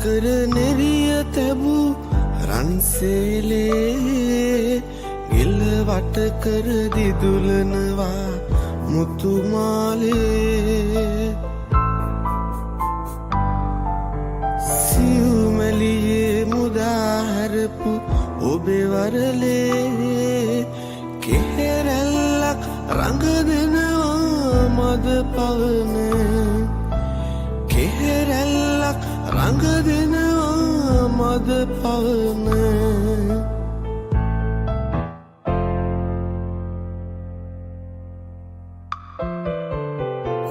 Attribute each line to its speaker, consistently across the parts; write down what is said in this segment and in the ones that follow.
Speaker 1: කර නෙරිය තැබූ රන්සේලේ ගෙල්ල වට කර දිදුලනවා මුතුමාලේ සියුමැලියේ මුදාහැරපු ඔබේ වරලේ කෙහෙරැල්ලක් රඟදෙනවා මද පවන කෙහෙරැල්ලක් රඟදෙනවා මද පවන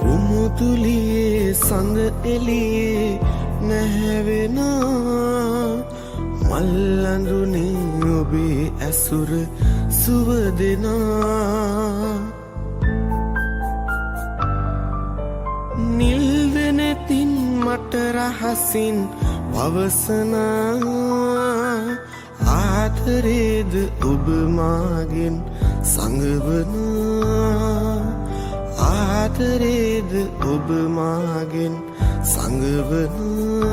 Speaker 1: කුමුතුලියේ සඳ එළියේ නැහැවෙනා මල් අඳුනේ ඔබේ ඇසුර සුව දෙනා නිල් වෙනතින් මට රහසින් පවසනා ආදරේද ඔබ මාගෙන් සංගවනා ආදරේද ඔබ මාගෙන් සංගවනා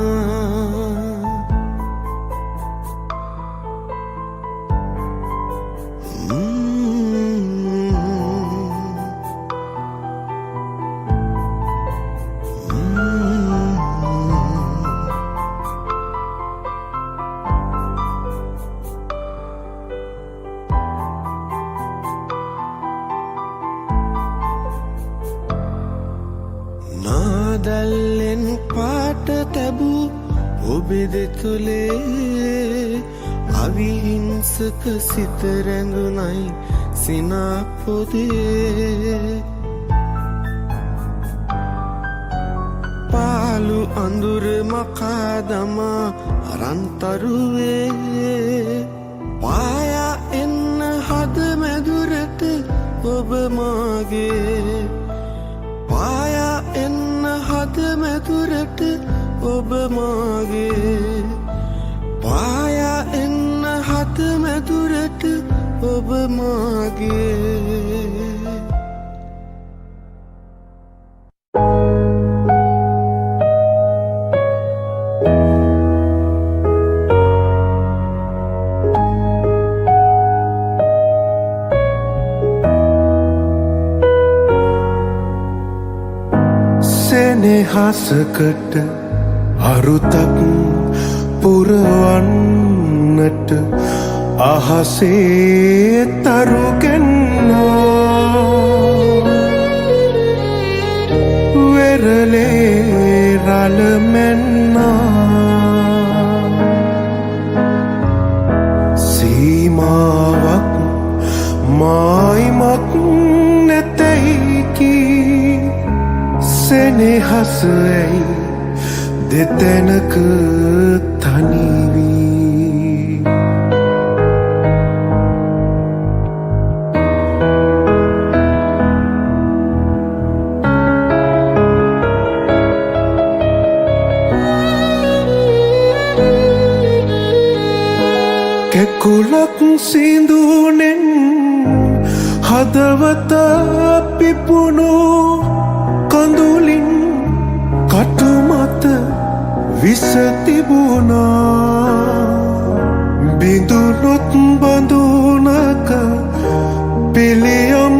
Speaker 1: නාදල්ලෙන් පාට තැබූ ඔබේ දෙතුලේ අවිහිංසක සිත රැඳුනයි සිනා පොදේ පාලු අඳුර මකා දමා අරන්තරුවේ පායා එන්න හද මැදුරට ඔබ මාගේ පායා එන්න හද මැදුරට ඔබ මාගේ පායා එන්න හද මැදුරට ඔබ මාගේ සෙනෙහසකට අරුතක් පුරවන්නට අහසේ තරුගෙන්නා වෙරළේ රළමැන්නා සීමාවක් මායිමක් නැතැයි සෙනෙහස ඇයි දෙතැනක තනිවී කැකුලක් සිඳුනෙන් හදවත පිපුණු කඳුලින් කටුමත විස තිබුණා බිඳුනොත් බඳුනක පිළියම්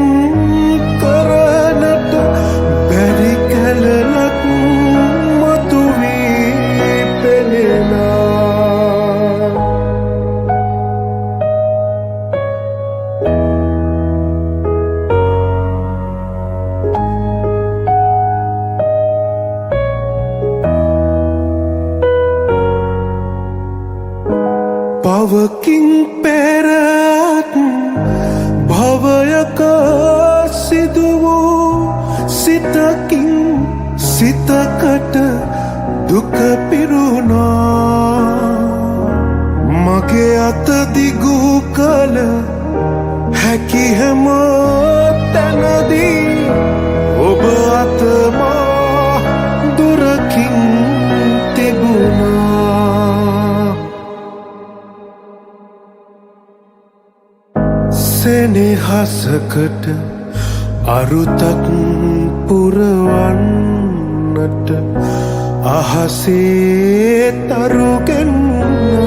Speaker 1: කරනට බැරි කැලලක් මතුවී පෙනෙනා පවකින් පෙරත් භවයක සිදු වූ සිතකින් සිතකට දුක පිරුණා මගේ අත දිගු කල හැකි හැම තැනදී ඔබ අතමා දුරකින් තිබුණා සෙනෙහසකට අරුතක් පුරවන්නට අහසේ තරුගෙන්නා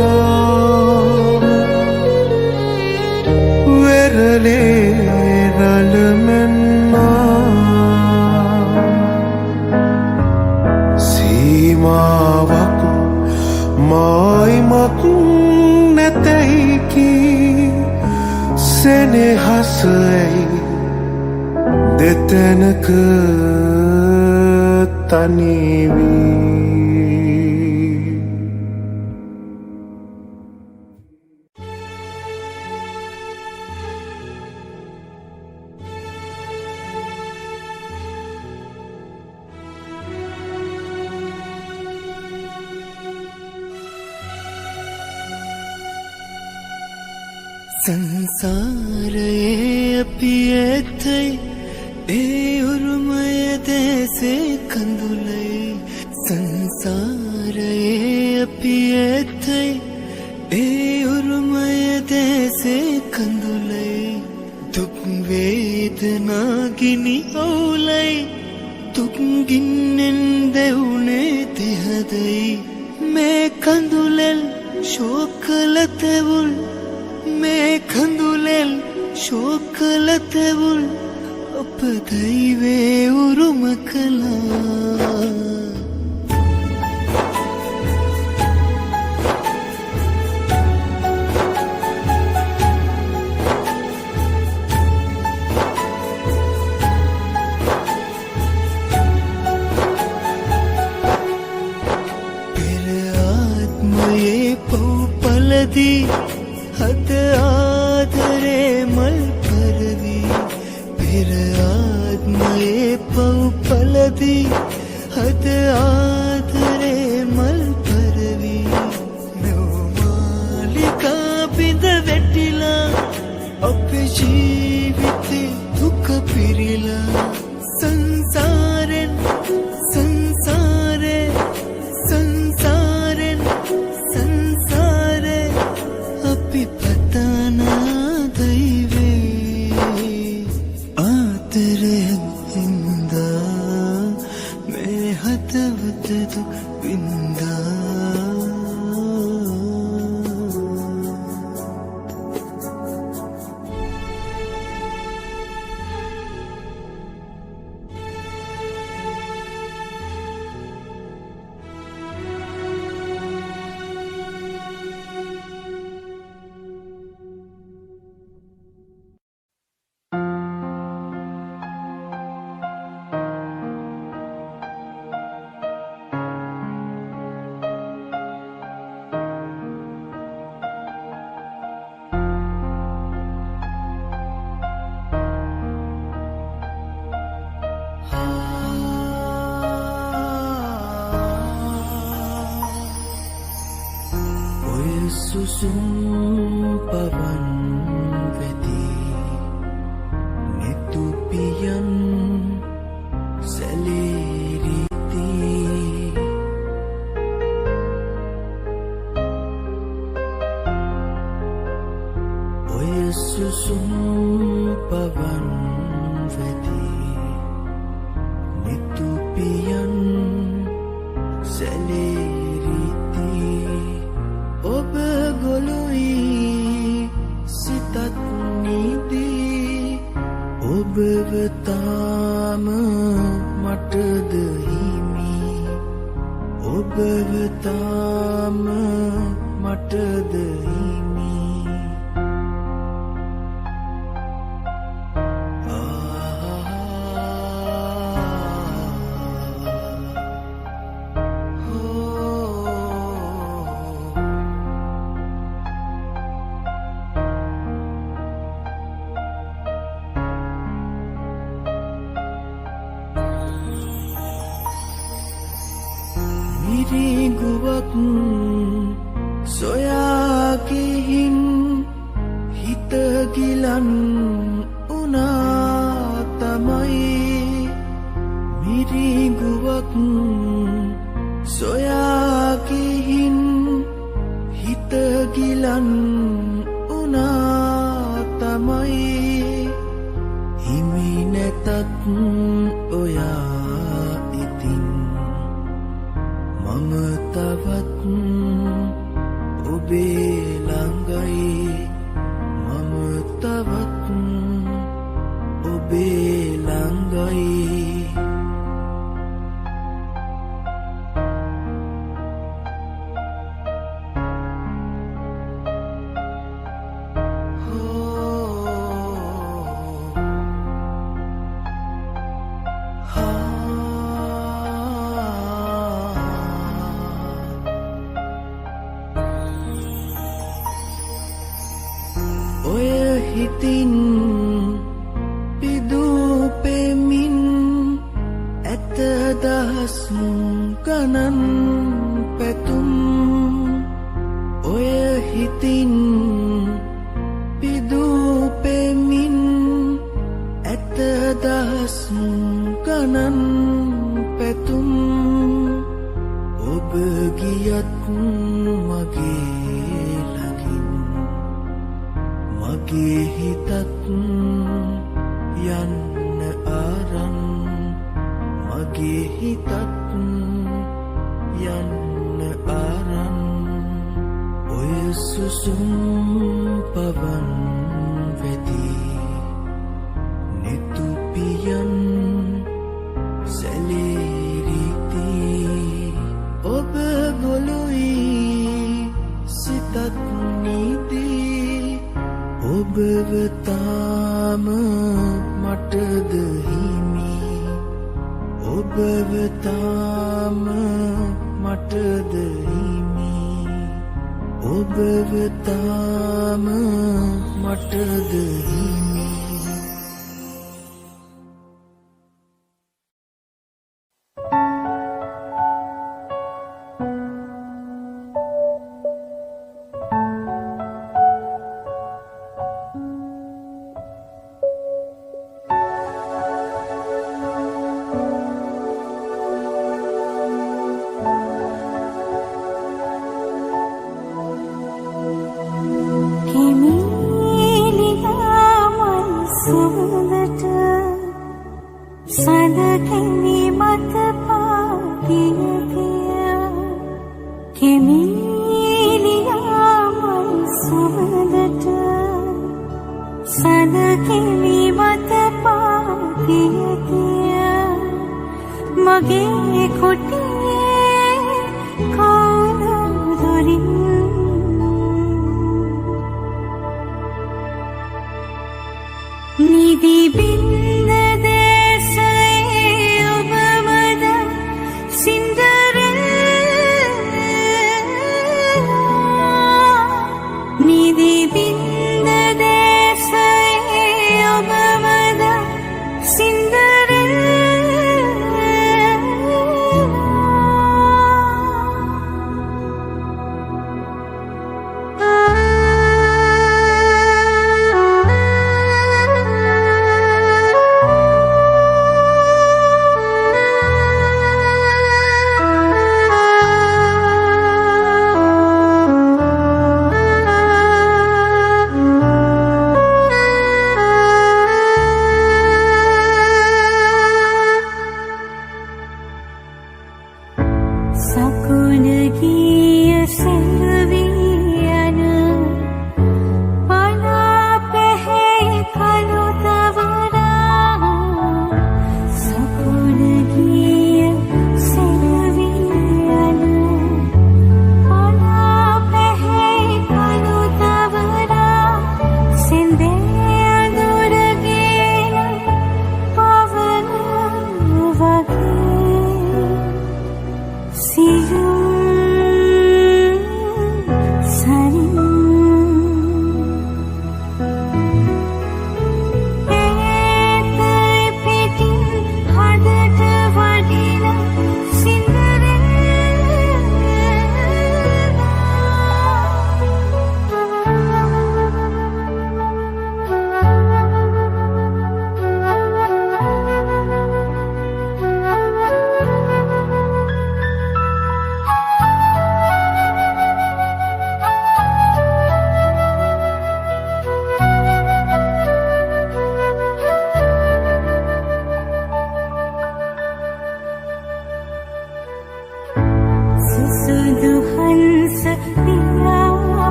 Speaker 1: වෙරළේ රළමෙන්නා සීමාවක් මායිමක් නැතැයිකි සෙනෙහසයි දෙතැනක තනිවී
Speaker 2: සංසාරයේ අපි ඇතයි ඒ උරුමය දැසේ කඳුලයි සංසාරයේ අපි ඇතයි ඒ උරුමය දැසේ කඳුලයි දුක් වේදනා ගිනි අවුලයි දුක් ගින්නෙන් දැවුනේ තිහදයි මේ කඳුලෙල් ශෝකලතෙවුල් මේ කඳුලෙල් ශෝකලතෙවුල් අප දෛවේ උරුම කළා පෙර ආත්මයේ පව්පලදී හද ආදරේ මල් පරවී පෙර ආත්මයේ පව්පලදී හද ආදරේ මල් පරවී නවමාලිකා බිඳ වැටිලා අපේ ජීවිතේ දුක පිරිලා සංසාරෙන් සංසාරේ සංසාරෙන් සංසාරේ අපි පතනා දෛවේ ආදරයෙන් හින්දා මේ හදවත දුක් වින්දා සුසුම් පවන් වෙදී නිතුපියන් සැලීරිති ඔය සුසුම් පවන් වෙදී නිතුපියන් සැලීරිති ඔබ ගොළුයි සිතත් නීදී ඔබව තාම මටද හිමි ඔබව තාම මටද හිමි මිරිඟුවක් සොයා ගිහින් හිත ගිලන් උනා තමයි මිරිඟුවක් සොයා ගිහින් හිත ගිලන් උනා තමයි හිමි නැතත් ඔයා ඉතින් ළඟයි මම තවත් ඔබේ ළඟයි ඔය හිතින් පිදූ පෙමින් ඇත දහස් ගණන් පැතුම් ඔය හිතින් පිදූ පෙමින් ඇත දහස් ගණන් පැතුම් ඔබ ගියත් මගේ ළඟින් මගේ හිතත් යන්න ආරන් මගේ හිතත් යන්න ආරන් ඔය සුසුම් පවන් වෙදී නෙතුපියන් සැලේරිති ඔබ ගොළුයි සිතත් නීදී ඔබව තාම මටද හිමි ඔබව තාම මටද හිමි ඔබව තාම මටද හිමි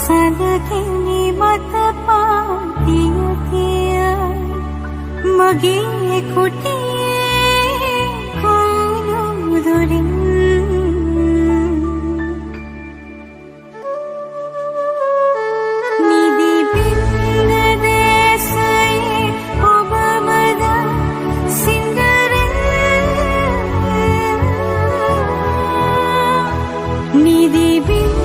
Speaker 3: සඳකිනි මත පාතිය තිය මගේ කුටියේ කෝනුදුරින් නිදි බින්න දේශයේ ඔබමද සින්දරෙල්ලා නිදි බින්න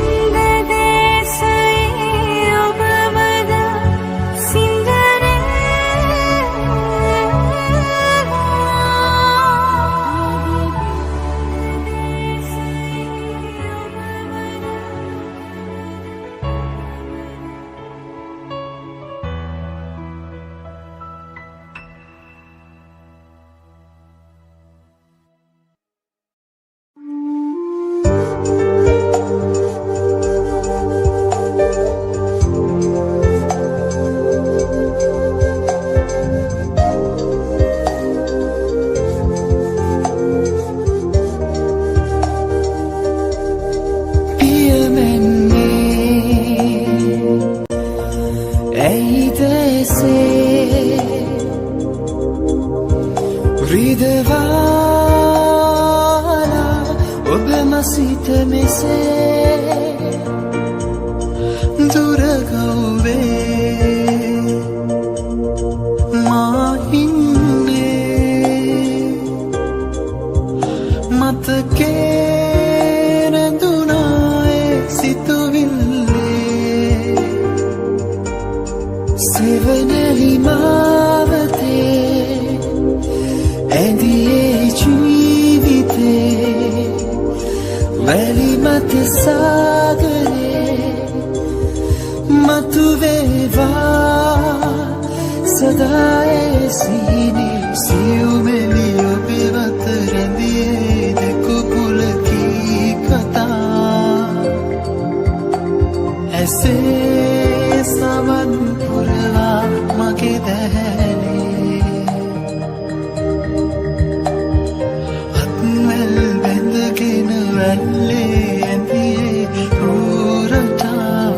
Speaker 2: සිත මෙසේ දුරගව්වේ මා ඉන්නේ මතකේ රැඳුනායේ සිතුවිල්ලේ සෙවනැලි මාවතේ ඇඳියේ ජීවිතේ වැලි මත සාගරේ මතුවේවා සදායේ සීනේ සියුමෙලි ඔබේ වත රැඳියේ දෙකුකුලකී කතා ඇසේ සවන් පුරවා මගේ දැහැනේ අත්මැල් බැඳගෙන වැල්ලේ ඇඳියේ රූරටා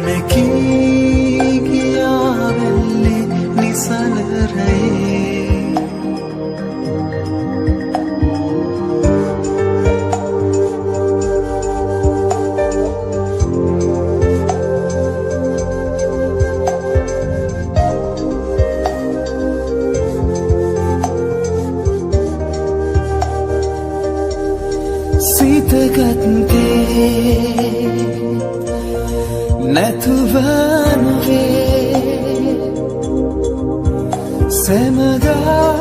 Speaker 2: මෙකී ගියා වැල්ලේ නිසල රැයේ සිතගත්තේ නැතුව නොවේ සැමදා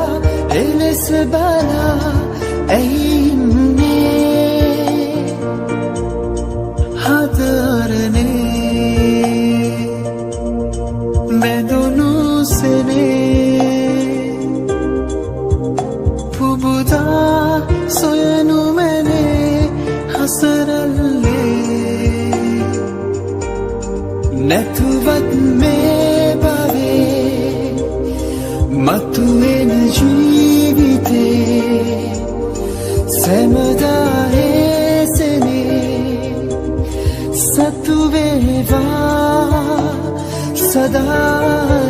Speaker 2: එලෙස බලා ඇයින්නේ හතරනේ බැඳුණු සෙනේ පුබුදා සොයනු හසරල්ලේ නැතුවත් මේ භවයේ මතුවෙන ජීවිතේ සැමදා හේසනේ සතු වේවා සදා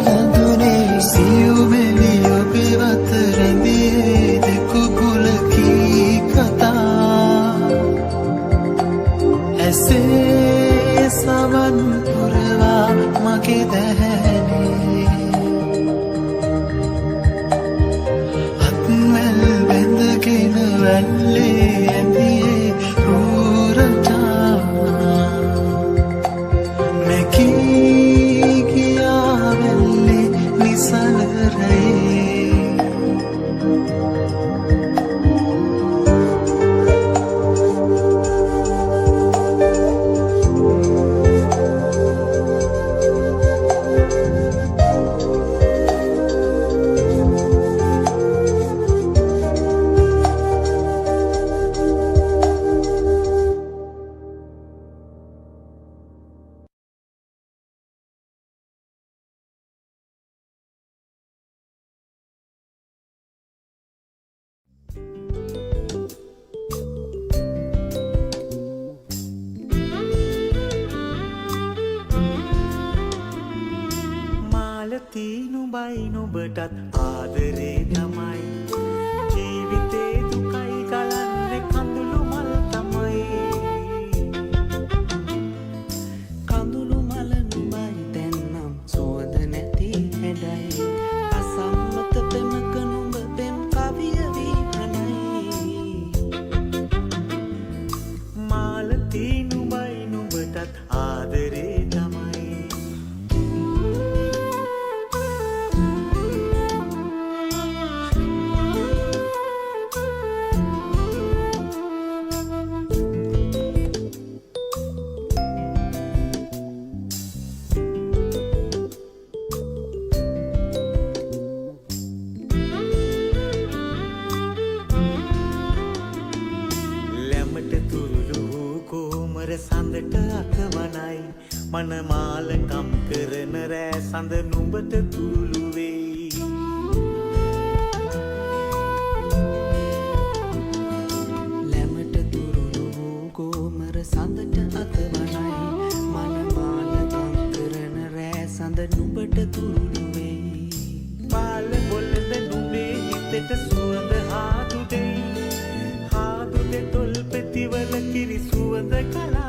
Speaker 2: රැඳුනේ සියුමෙලි ඔබේ වත රැඳියේ දෙකුකුලකී කතා ඇසේ සවන් පුරවා මගේ දැහැනේ අත්මැල් බැඳගෙන වැල්ලේ ඇඳියේ රූරටා මෙකී ගියා නුඹටත් ආදරේ තමයි ජීවිතේ දුකයි ගලන්නේ කඳුළු මල් තමයි කඳුළු මල නුඹයි දැන්නම් සුවඳ නැති හැඩයි අසම්මත පෙමක නුඹ පෙම් කවිය වී හනයි මාලතී නුඹයි නුඹටත් ආදරේ තමයි සඳට අතවනයි මනමාලකම් කරන රෑ සඳ නුඹට තුරුළු වෙයි ලැමට තුරුළු වූ ගෝමර සඳට අතවනයි මනමාලකම් කරන රෑ සඳ නුඹට තුරුළු වෙයි පාල බොල්ලද නුඹේ හිතට සුවඳ හාදු දෙයි හාදු දෙතොල් පෙතිවල කිරි සුවඳ කලා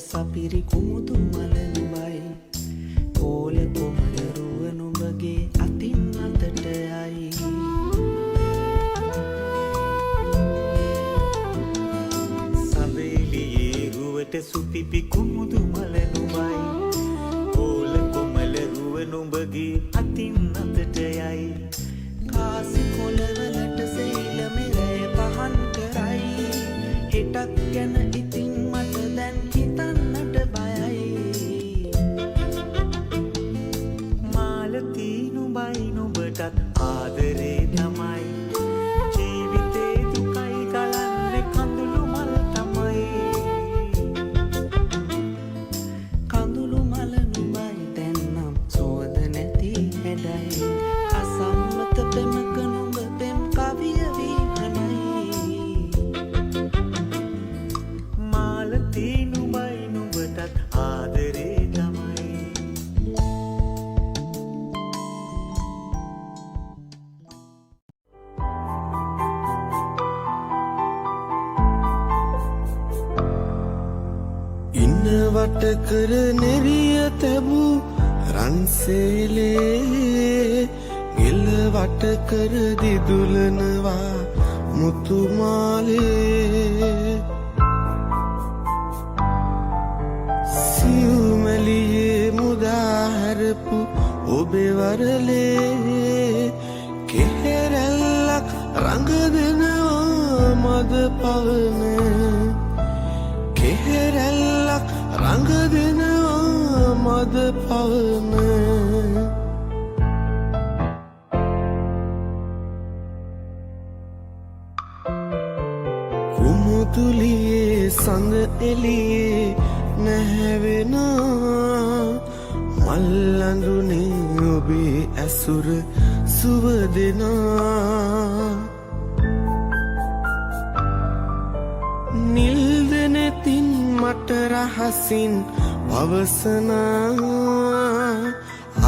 Speaker 2: සපිරි කුමුදු මල නුඹයි කෝල කොමලරුව නුඹගේ අතින් අතට යයි සඳෙලියේ රුවට සුපිපි කුමුදු මල නුඹයි කෝල කොමලරුව නුඹගේ අතින් අතට යයි කාසි කොළවලට සෙයිල මෙරේ පහන් කරයි හෙටක් ගැන ඉතින් මට දැන් හිතන්නට බයයි මාලතී නුඹයි නුඹටත් ආදරේ තමයි ජීවිතේ දුකයි ගලන්නේ කඳුළු මල් තමයි කඳුළු මල නුඹයි දැන්නම් සුවඳ නැති හැඩයි අසම්මත පෙමක නුඹ පෙම් කවිය වී හනයි මාලතී නුඹයි නුඹටත් ආදරේ තමයි
Speaker 1: ඉන්නවට කර නෙරිය තැබූ රන්සේලේ ගෙල්ලවට කර දිදුලනවා මුතුමාලේ සියුමැලියේ මුදාහැරපු ඔබේ වරලේ කෙහෙරැල්ලක් රඟ දෙනවා මද පවන කෙහෙරැල්ලක් රඟ දෙනවා මද පවන කුමුතුලියේ සඳ එළියේ නැහැවෙනා මල් අඳුනේ ඔබේ ඇසුර සුව දෙනා නිල් දෙනෙතින් මට රහසින් පවසනා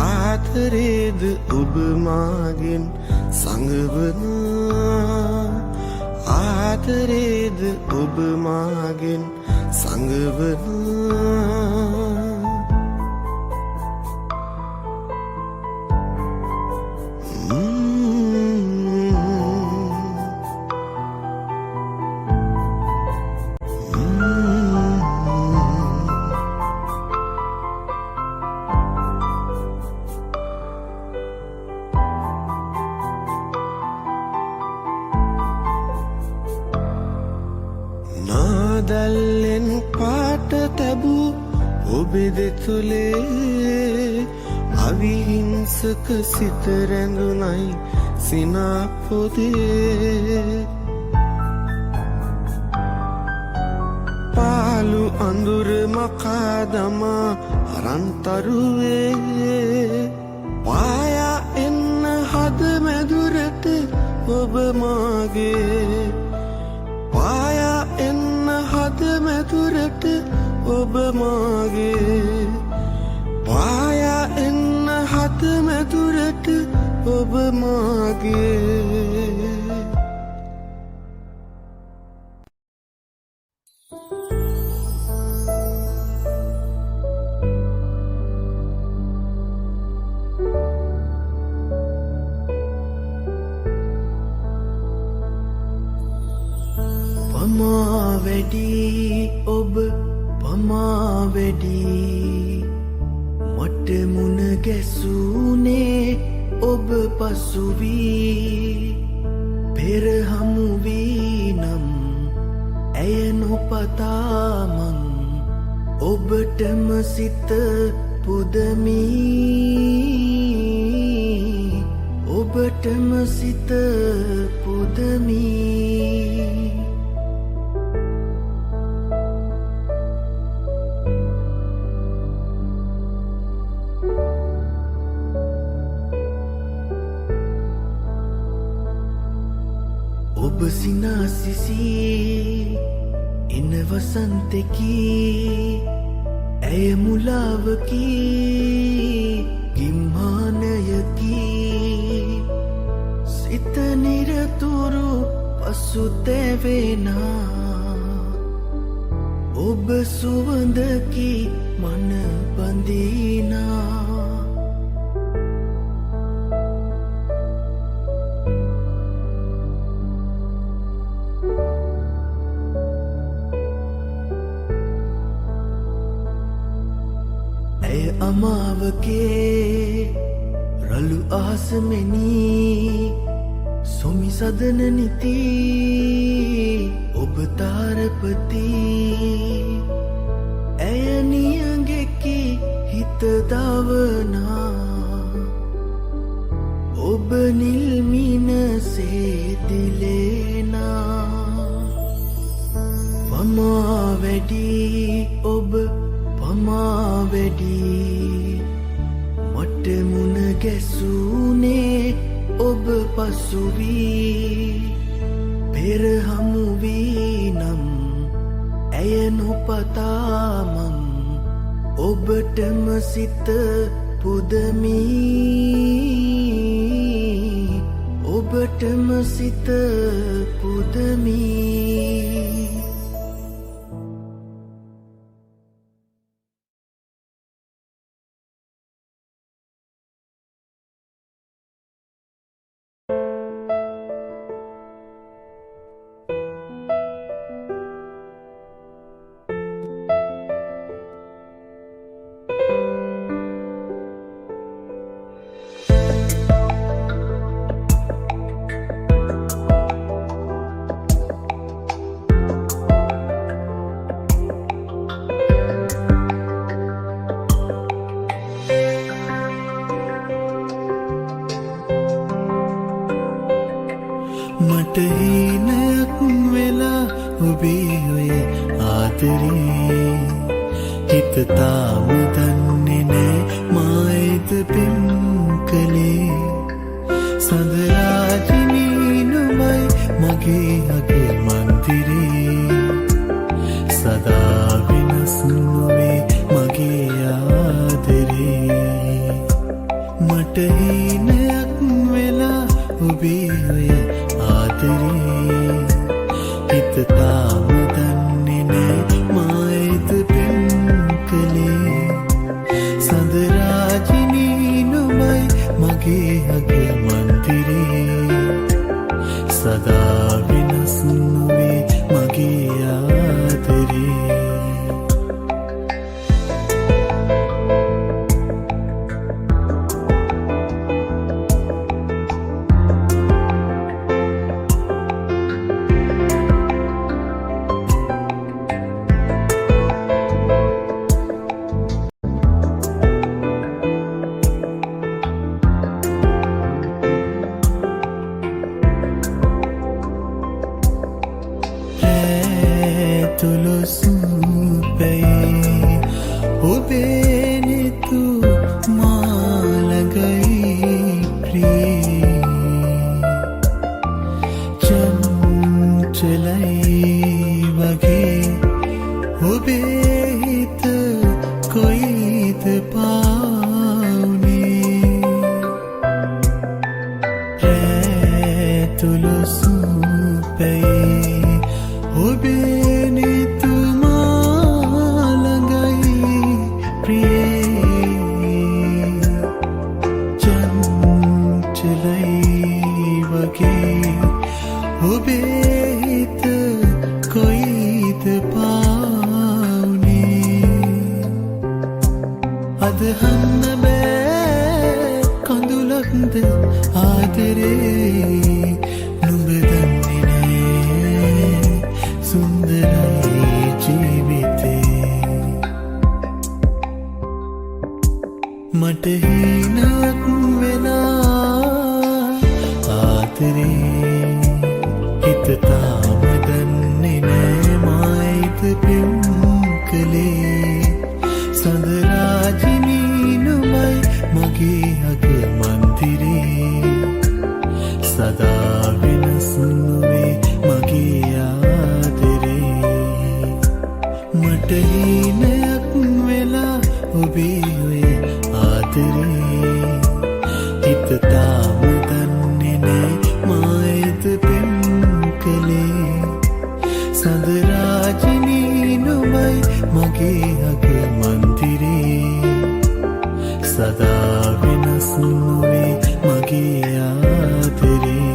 Speaker 1: ආදරේද ඔබ මාගෙන් සංගවනා ආදරේද ඔබ මාගෙන් සංගවනා ඔබේ දෙතුලේ අවිහිංසක සිත රැඳුනයි සිනා පොදේ පාලු අඳුර මකා දමා අරන්තරුවේ පායා එන්න හද මැදුරට ඔබ මාගේ පායා එන්න හද මැදුරට ඔබ මාගේ පායා එන්න හද මැදුරට ඔබ මාගේ
Speaker 2: පමා වැඩි ඔබ පමා වැඩි මට මුණ ගැසුනේ ඔබ පසුවී පෙර හමු වී නම් ඇය නොපතාමං ඔබටම සිත පුදමී ඔබටම සිත පුදමී ඔබ සිනාසිසී එන වසන්තෙකි ඇය මුලාවකි ගිම්හානයකි සිත නිරතුරු පසුතැවෙනා ඔබ සුවඳකි මන බඳිනා අමාවකේ රළු ආසමෙනී සොමි සදන නිති ඔබ තාරපති ඇය නියඟෙකි හිත දවනා ඔබ නිල්මිනසේ දිලේනා පමා වැඩි ඔබ පමා වැඩි මට මුණ ගැසුනේ ඔබ පසුවී පෙර හමු වී නම් ඇය නොපතාමං ඔබටම සිත පුදමී ඔබටම සිත පුදමී මට හීනයක් වෙලා ඔබේ ඔය ආදරේ හිත තාම දන්නේ නෑ මායිද පෙම් කළේ සඳරාජිනී නුඹයි මගේ අගේ මන්දිරේ සදා වෙනස් නොවේ මගේ ආදරේ මට හීනයක් වෙලා ඔබේ ඔය ආදරේ හිත තාම දන්නේ නෑ මායිද පෙම් කළේ සඳරාජිනී නුඹයි මගේ අගේ මන්දිරේ සදා වෙනස් නොවේ මගේ ආදරේ ඔබේ නිතු මාළඟයි ප්‍රියේ චංචලයි වගේ ඔබේ හිත කොයිද පාවුනේ රැතුළු සුපේ ඔබේ නිතු මාළඟයි ප්‍රියේ චංචලයි වගේ ඔබේ හිත කොයිද පාවුනේ අදහන්න බෑ කඳුලක්ද ආදරේ නුඹ දන්නේ නෑ සුන්දරයි ජීවිතේ මට හිනක් වෙලා ආදරේ හිත තාම දන්නේ නෑ මායිද පෙම් කළේ සඳරාජිනී නුඹයි මගේ අග මන්දිරේ සදා වෙනස් නොවේ මගේ ආදරේ මට හිනයක් වෙලා ඔබේ ඔය ආදරේ හිත තාම දන්නේ නෑ මායිද පෙම් කළේ සඳරාජිනී නුඹයි මගේ අග මන්දිරේ සදා වෙනස් නොවේ මගේ ආදරේ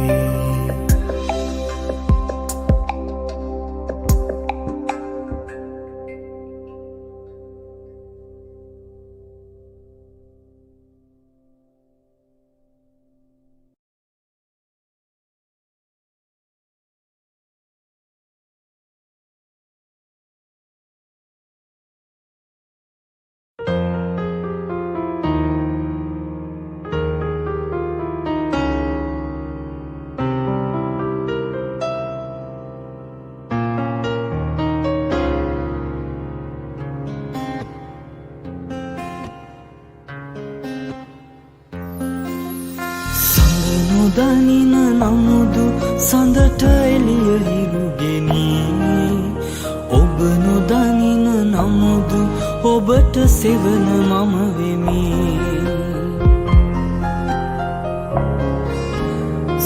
Speaker 4: දනින නමුදු සඳට එළිය හිරුගෙනී ඔබ නොදනින නමුදු ඔබට සෙවන මම වෙමි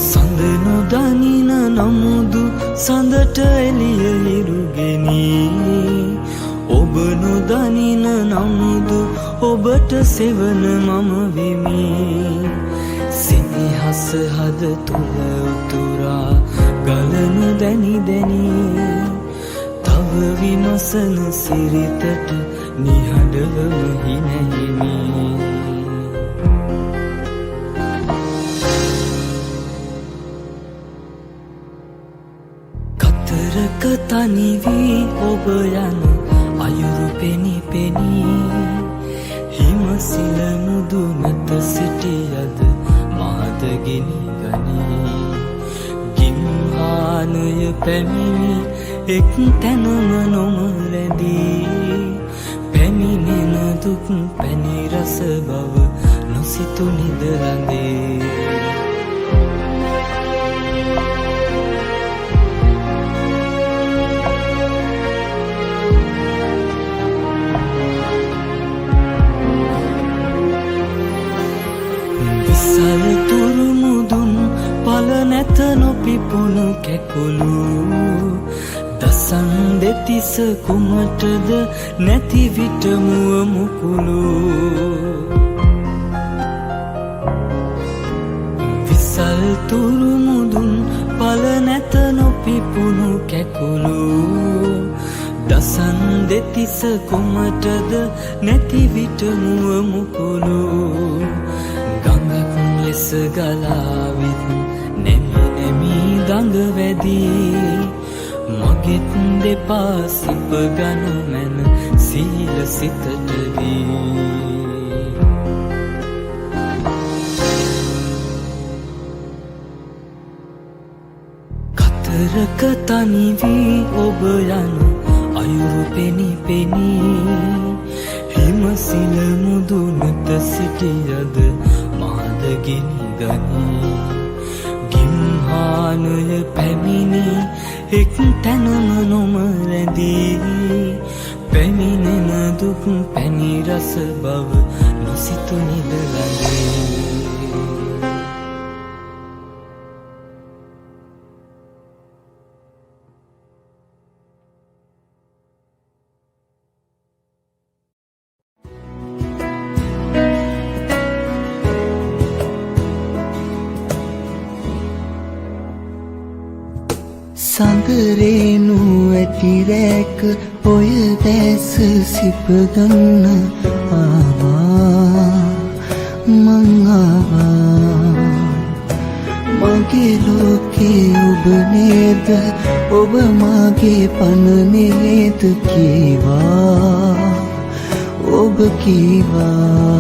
Speaker 4: සඳ නොදනින නමුදු සඳට එළිය හිරුගෙනී ඔබ නොදනින නමුදු ඔබට සෙවන මම වෙමි සිනහස හද තුළ උතුරා ගලනු දැනි දැනි තව විමසන සිරිතට නිහඬවම හිනැහිමි කතරක තනිවී ඔබ යන අයුරු පෙනි පෙනී හිමසිල මුදු නැත සිටියද මාදගිනි ගනී ගිම්හානය පැමිණි එක් තැනම නොමරැදී පැමිණෙන දුක් පැණි රස බව නොසිතු නිදරඳේ විසල් තුරු මුදුන් පල නැත නොපිපුණු කැකුළු දසන් දෙතිස කුමටද නැති විට මුව මුකුළු විසල් තුරු මුදුන් පල නැත නොපිපුණු කැකුළු දසන් දෙතිස කුමටද නැති විට මුව මුකුළු ගඟක් ලෙස ගලාවිත් නෙමි නෙමි දඟ වැදී මගෙත් දෙපා සිප ගනු මැන සීල සිතට දී කතරක තනිවී ඔබ යන අයුරු පෙනි පෙනී හිමස ගිනි ගනී ගිම්හානය පැමිණි එක් තැනම නොම රැඳී පැමිණෙන දුක් පැණි රස බව නොසිතු නිදලඳේ
Speaker 2: සඳරේනු ඇති රැක ඔය දැස සිපගන්න ආවා මං ආවා මගේ ලෝකේ ඔබ නේද ඔබ මගේ පණ නේද කීවා ඔබ කීවා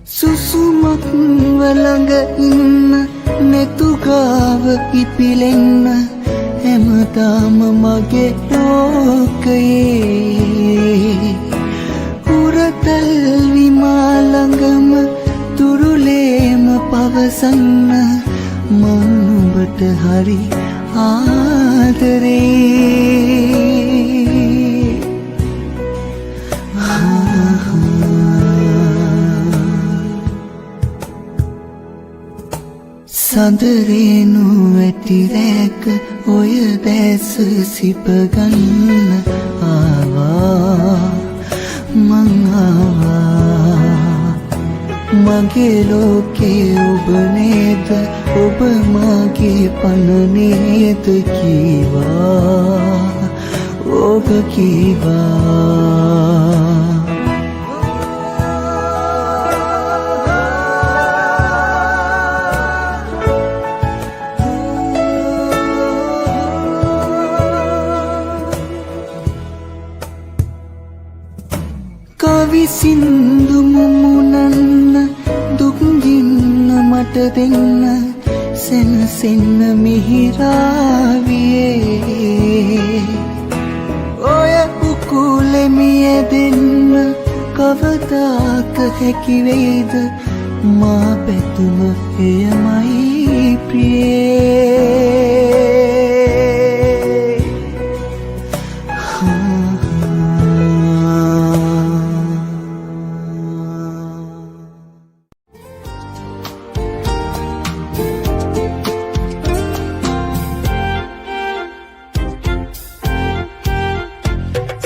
Speaker 2: සුසුමක් වළඟ ඉන්න නෙතුගාව ඉපිලෙන්න හැමදාම මගේ ලෝකයේ උරතල් විමාළඟම තුරුලේම පවසන්න මං නුඹට හරි ආදරේ සඳරේනු ඇති රැක ඔය දැස සිපගන්න ආවා මං ආවා මගේ ලෝකේ ඔබ නේද ඔබ මගේ පණ නේද කීවා ඔබ කීවා කවි සින්දු මුමුණන්න දුක්ගින්න මට දෙන්න සැනසෙන්න මිහිරාවියේ ඔය උකුලෙමිය දෙන්න කවදාක හැකිවේද මා පැතුම එයමයි ප්‍රියේ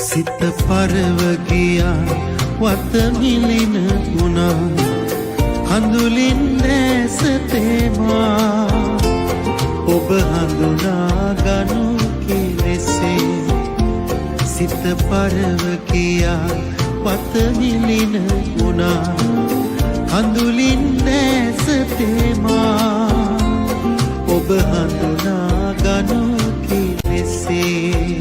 Speaker 1: සිත පරව ගියා වත මිලින වුණා කඳුලින් දැස තේමා ඔබ හඳුනා ගනු කෙලෙසේ සිත පරව ගියා වත මිලින වුණා කඳුලින් දැස තේමා ඔබ හඳුනා ගනු කෙලෙසේ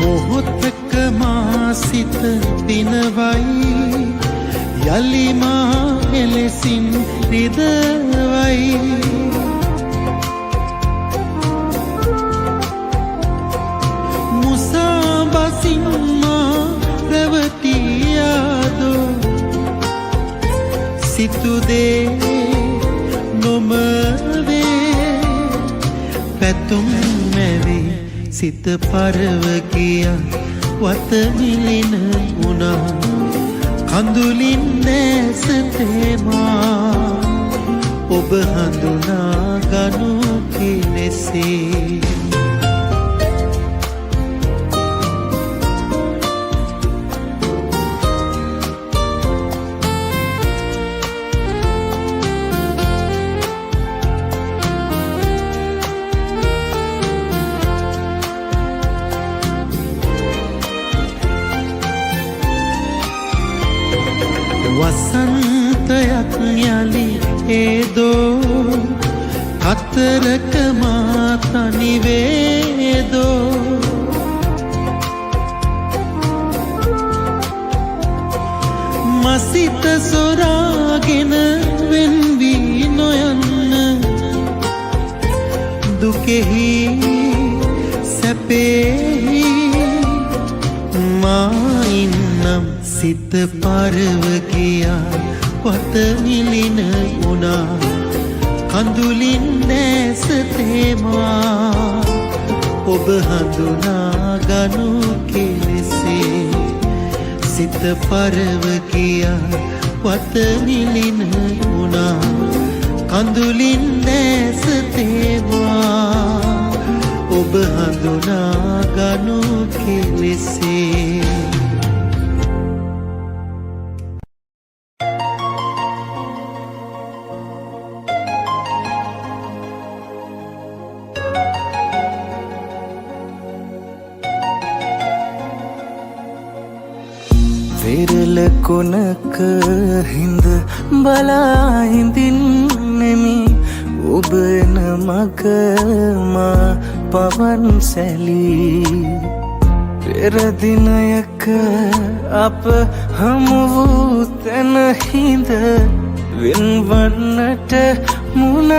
Speaker 1: මොහොතක මා සිත දිනවයි යලි මා එලෙසින් රිදවයි මුසාබසින් මා රැවටියාදෝ සිතුදේ නොමවේ පැතුම් මැවේ සිත පරව ගියා වත මිලින වුණා කඳුලින් දැස තේමා ඔබ හඳුනා ගනු කෙලෙසේ වසන්තයක් යලි ඒදෝ කතරක මා තනිවේදෝ මසිත සොරාගෙන වෙන්වී නොයන්න දුකෙහි සැපෙහි මායින්නම් සිත පරව ගියා වත මිලින වුණා කඳුලින් දැස තේමා ඔබ හඳුනා ගනු කෙලෙසේ සිත පරව ගියා වත මිලින වුණා කඳුලින් දැස තේමා ඔබ හඳුනා ගනු කෙලෙසේ
Speaker 2: වෙරළ කොනක හිඳ බලා හිඳින්නෙමි ඔබ එන මග මා පවන් සැලී පෙර දිනයක අප හමු වූ තැන හිඳ වෙන්වන්නට මුණ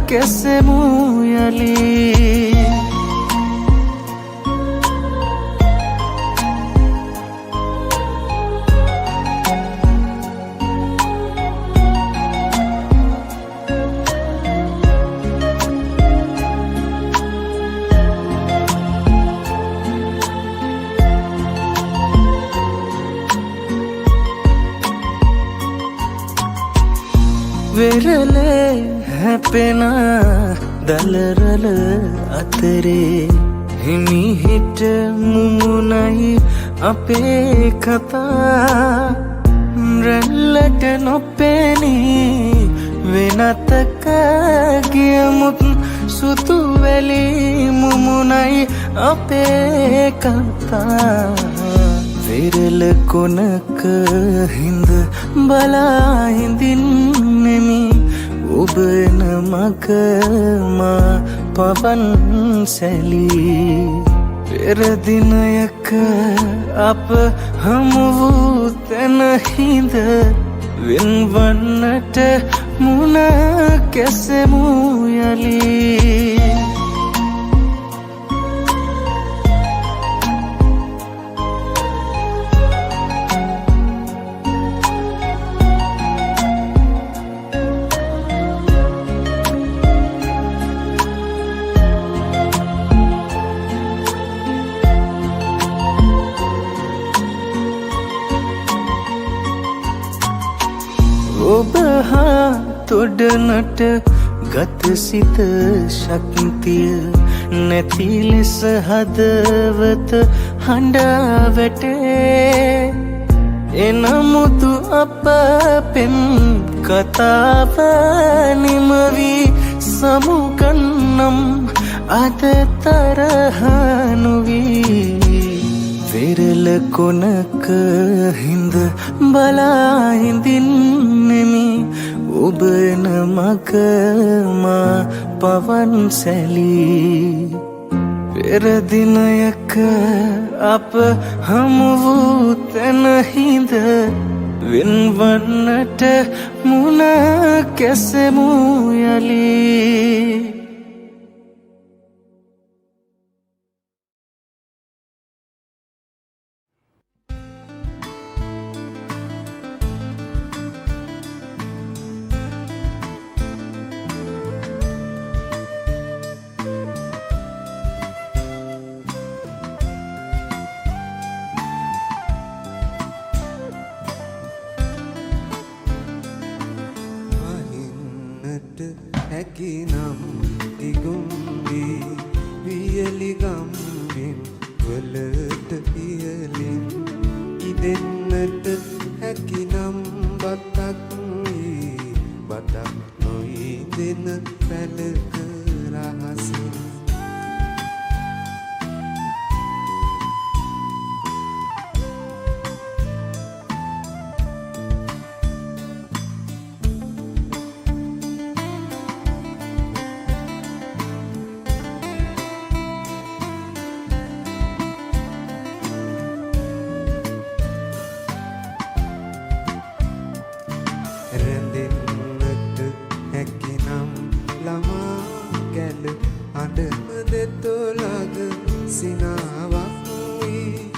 Speaker 2: කැසෙමු යලී වෙරළේ හැපෙන දලරල අතරේ හිමිහිට මුමුණයි අපේ කතා රැල්ලට නොපෙනී වෙනතක ගියමුත් සුතු වැලි මුමුණයි අපේ කතා වෙරළ කොනක හිඳ බලා හිඳින්නෙමි ඔබ එන මග මා පවන් සැලී පෙර දිනයක අප හමු වූ තැන හිඳ වෙන්වන්නට මුණ කැසෙමු යලී ඔබ හා තොඩනට ගත සිත ශක්තිය නැති ලෙස හදවත හඬා වැටේ එනමුතු අප පෙම් කතාව නිමවී සමුගන්නම් අද තරහ නොවී වෙරළ කොනක හිඳ බලා හිඳින්නෙමි ඔබ එන මග මා පවන් සැලී පෙර දිනයක අප හමු වූ තැන හිඳ වෙන්වන්නට මුණ කැසෙමු යලී
Speaker 5: හැකිනම් දිගුම්වී වියලිගම්ගෙන් වලට පියලින් ඉදෙන්නට හැකිනම් බතක් වී බතක් නොයිදෙන පැලක රහසින් හඬම දෙතොලග සිනාවක් වී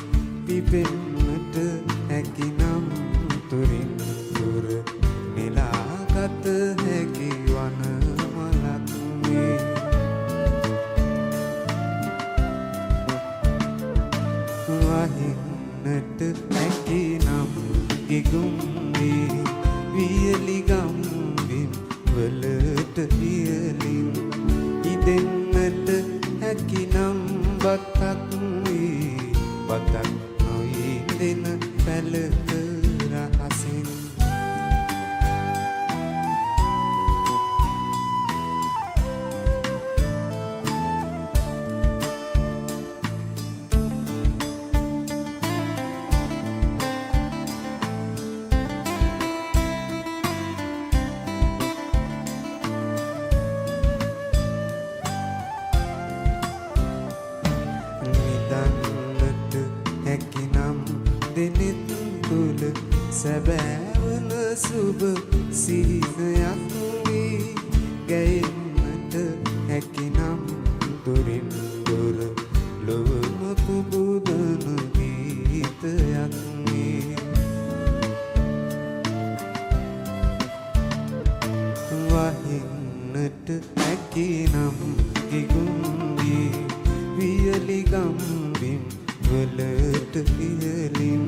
Speaker 5: පිපෙන්නට හැකිනම් තුරින් තුර නෙලාගත හැකි වන මලක් වේ වහින්නට හැකිනම් ගිගුම් වී වියලිගම් වින් වලට ඉයලින් ඉදෙන්නට හැකිනම් බතක් වී බතක් නොඉදෙන පැලක රහසින් නිදන්නට හැකිනම් දෙනෙත් තුළ සැබෑවන සුබ සිහිනයක් වී ගැයෙන්නට හැකිනම් දුරින් දුර ලොවම පුබුදන ගීතයක් වී වහින්නට හැකිනම් ගිගුම් වී වියලිගම් වින් වලට ඉහලින්